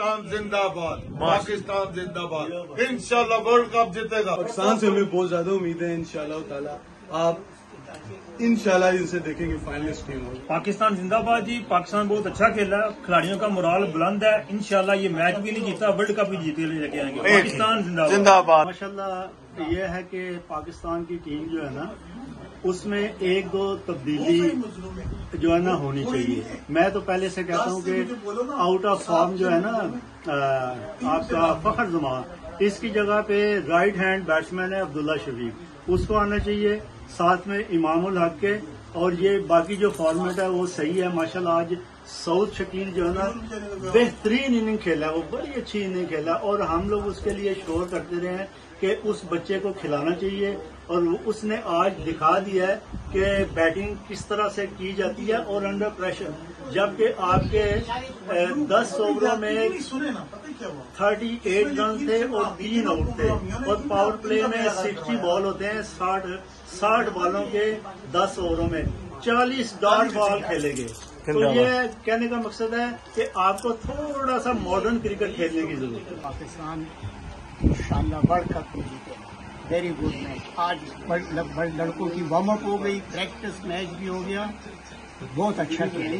पाकिस्तान जिंदाबाद, पाकिस्तान जिंदाबाद। इंशाल्लाह वर्ल्ड कप जीतेगा। पाकिस्तान से हमें बहुत ज्यादा उम्मीद है इंशाल्लाह ताला। आप इंशाल्लाह इनसे देखेंगे फाइनलिस्ट टीम होगी। पाकिस्तान जिंदाबाद जी। पाकिस्तान बहुत अच्छा खेला, खिलाड़ियों का मोराल बुलंद है। इंशाल्लाह ये मैच भी नहीं जीता, वर्ल्ड कप भी जीते लेके आएंगे। पाकिस्तान जिंदाबाद। माशाल्लाह ये है कि पाकिस्तान की टीम जो है ना उसमें एक दो तब्दीली जो है ना होनी चाहिए। मैं तो पहले से कहता हूँ कि आउट ऑफ फॉर्म जो है ना आपका फखर जमान, इसकी जगह पे राइट हैंड बैट्समैन है अब्दुल्ला शफीक, उसको आना चाहिए, साथ में इमामुल हक के। और ये बाकी जो फॉर्मेट है वो सही है माशाल्लाह। आज सऊद शकील जो है ना बेहतरीन इनिंग खेला, वो बड़ी अच्छी इनिंग खेला और हम लोग उसके लिए शोर करते रहे हैं कि उस बच्चे को खिलाना चाहिए। और उसने आज दिखा दिया है कि बैटिंग किस तरह से की जाती है और अंडर प्रेशर, जबकि आपके 10 ओवरों में 38 रन थे और 3 आउट थे और पावर प्ले में 60 बॉल होते हैं। 60 बॉलों के 10 ओवरों में 40 डॉट बॉल खेले गए। तो ये कहने का मकसद है कि आपको थोड़ा सा मॉडर्न क्रिकेट खेलने की जरूरत है। पाकिस्तान इंशाल्लाह वर्ल्ड कप में जीतेगा। Very good match. आज लड़कों की वार्म अप हो गई, प्रैक्टिस मैच भी हो गया, बहुत अच्छा खेले।